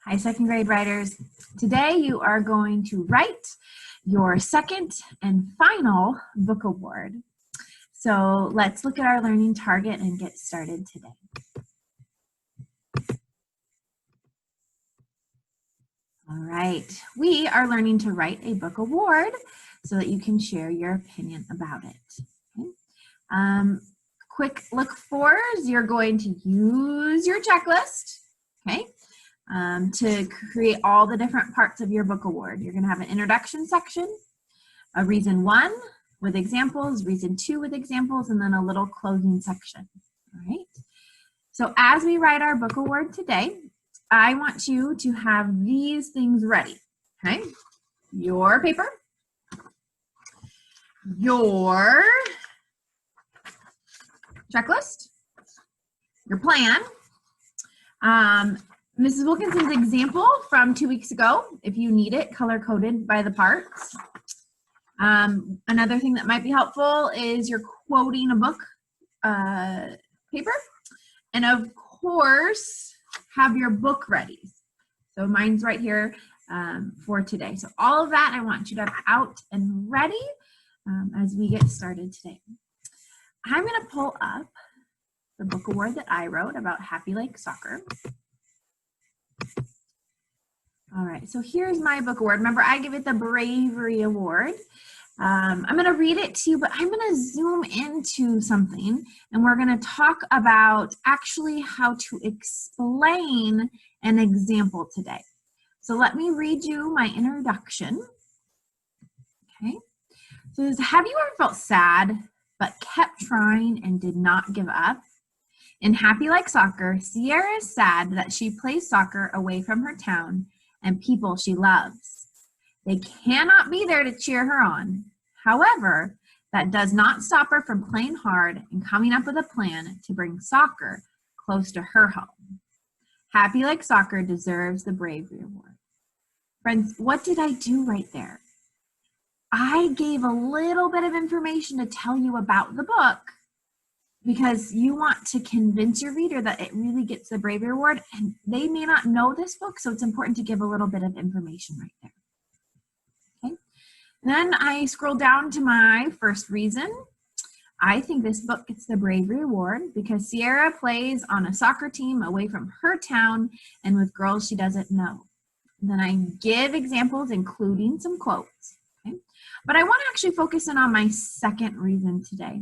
Hi, second grade writers. Today you are going to write your second and final book award. So let's look at our learning target and get started today. All right, we are learning to write a book award so that you can share your opinion about it. Okay. Quick look fours, you're going to use your checklist, okay, to create all the different parts of your book award. You're going to have an introduction section, a reason 1 with examples, reason 2 with examples, and then a little closing section. All right. So as we write our book award today, I want you to have these things ready. Okay. Your paper, your checklist, your plan, Mrs. Wilkinson's example from 2 weeks ago, if you need it, color-coded by the parts. Another thing that might be helpful is you're quoting a book paper. And of course, have your book ready. So mine's right here for today. So all of that I want you to have out and ready as we get started today. I'm going to pull up the book award that I wrote about Happy Lake Soccer. All right, so here's my book award. Remember, I give it the Bravery Award. I'm going to read it to you, but I'm going to zoom into something, and we're going to talk about actually how to explain an example today. So let me read you my introduction. Okay. So it says, have you ever felt sad but kept trying and did not give up? In Happy Lake Soccer, Sierra is sad that she plays soccer away from her town and people she loves. They cannot be there to cheer her on. However, that does not stop her from playing hard and coming up with a plan to bring soccer close to her home. Happy Lake Soccer deserves the Bravery Award. Friends, what did I do right there? I gave a little bit of information to tell you about the book because you want to convince your reader that it really gets the Bravery Award, and they may not know this book, so it's important to give a little bit of information right there. Okay. Then I scroll down to my first reason. I think this book gets the Bravery Award because Sierra plays on a soccer team away from her town and with girls she doesn't know. And then I give examples, including some quotes. Okay. But I want to actually focus in on my second reason today.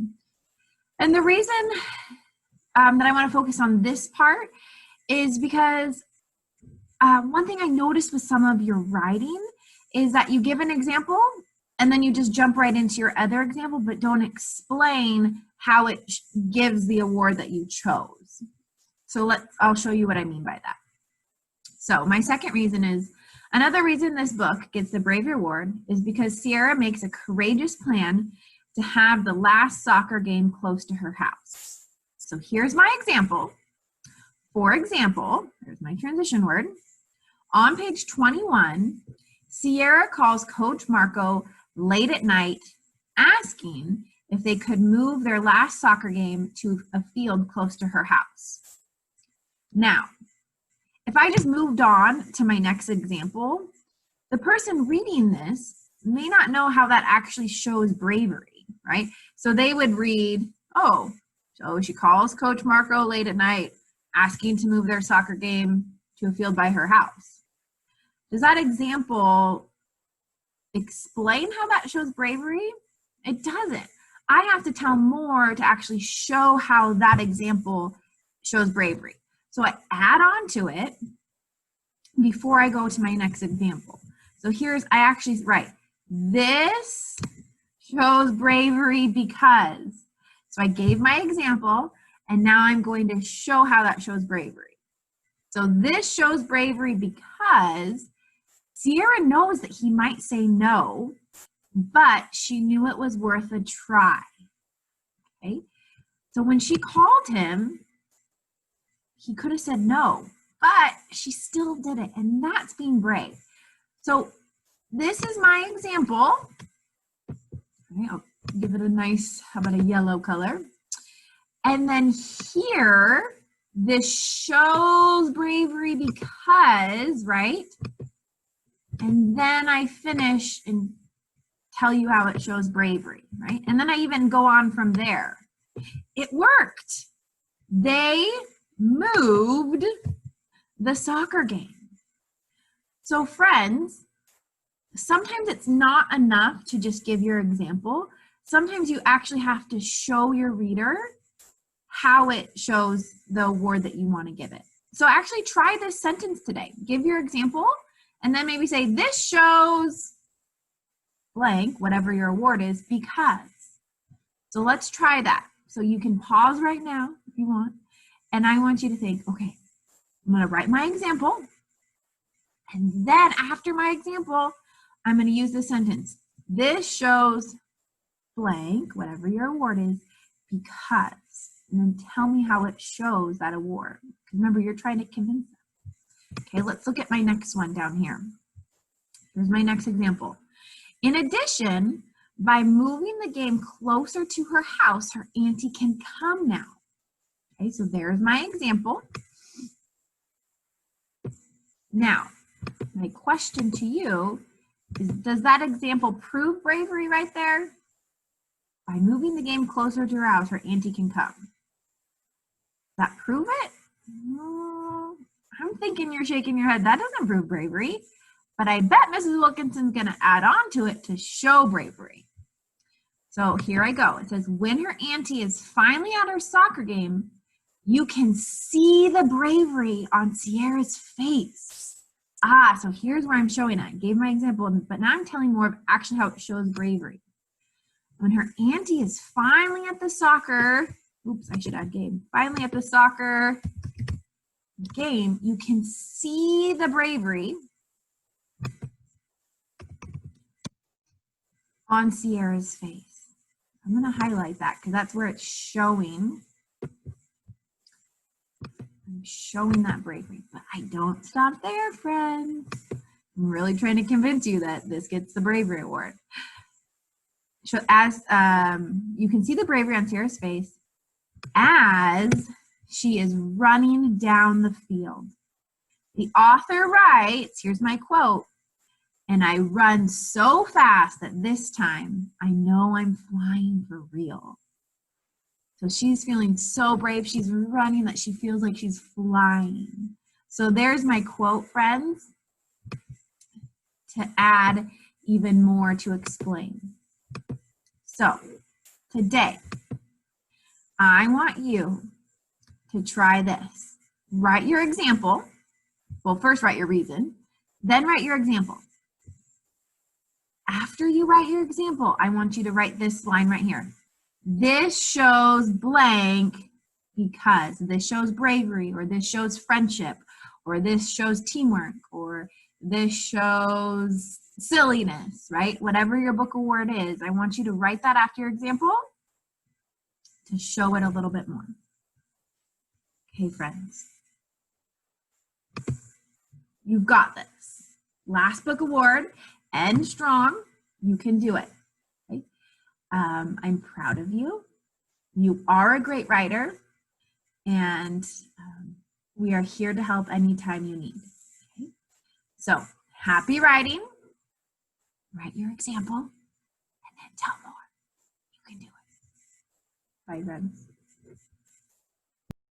And the reason that I want to focus on this part is because one thing I noticed with some of your writing is that you give an example and then you just jump right into your other example, but don't explain how it gives the award that you chose. So I'll show you what I mean by that. So my second reason is, another reason this book gets the Bravery Award is because Sierra makes a courageous plan to have the last soccer game close to her house. So here's my example. For example, there's my transition word. On page 21, Sierra calls Coach Marco late at night asking if they could move their last soccer game to a field close to her house. Now, if I just moved on to my next example, the person reading this may not know how that actually shows bravery, right? So they would read, oh, so she calls Coach Marco late at night asking to move their soccer game to a field by her house. Does that example explain how that shows bravery? It doesn't. I have to tell more to actually show how that example shows bravery. So I add on to it before I go to my next example. So I actually write, this shows bravery because. So I gave my example, and now I'm going to show how that shows bravery. So this shows bravery because Sierra knows that he might say no, but she knew it was worth a try. Okay? So when she called him, he could have said no, but she still did it, and that's being brave. So this is my example. Okay, I'll give it a nice, how about a yellow color? And then here, this shows bravery because, right? And then I finish and tell you how it shows bravery, right? And then I even go on from there. It worked. They moved the soccer game. So friends, sometimes it's not enough to just give your example. Sometimes you actually have to show your reader how it shows the award that you want to give it. So actually try this sentence today. Give your example and then maybe say, this shows blank, whatever your award is, because. So let's try that. So you can pause right now if you want. And I want you to think, okay, I'm going to write my example. And then after my example, I'm going to use this sentence. This shows blank, whatever your award is, because. And then tell me how it shows that award. Because remember, you're trying to convince them. Okay, let's look at my next one down here. Here's my next example. In addition, by moving the game closer to her house, her auntie can come now. Okay, so there's my example. Now, my question to you is, does that example prove bravery right there? By moving the game closer to her house, her auntie can come. Does that prove it? I'm thinking you're shaking your head. That doesn't prove bravery. But I bet Mrs. Wilkinson's going to add on to it to show bravery. So here I go. It says, when her auntie is finally at her soccer game, you can see the bravery on Sierra's face. So here's where I'm showing it. I gave my example, but now I'm telling more of actually how it shows bravery. When her auntie is finally at the soccer, oops, I should add game. Finally at the soccer game, you can see the bravery on Sierra's face. I'm going to highlight that because that's where it's showing. I'm showing that bravery, but I don't stop there, friends. I'm really trying to convince you that this gets the bravery award. So as you can see the bravery on Sierra's face as she is running down the field. The author writes, here's my quote, and I run so fast that this time I know I'm flying for real. So she's feeling so brave. She's running that she feels like she's flying. So there's my quote, friends, to add even more to explain. So today, I want you to try this. Write your example. Well, first write your reason, then write your example. After you write your example, I want you to write this line right here. This shows blank because. This shows bravery, or this shows friendship, or this shows teamwork, or this shows silliness, right? Whatever your book award is, I want you to write that after your example to show it a little bit more. Okay, friends. You've got this. Last book award, end strong. You can do it. Okay? I'm proud of you. You are a great writer, and we are here to help anytime you need. Okay? So happy writing. Write your example, and then tell more. You can do it. Bye, friends.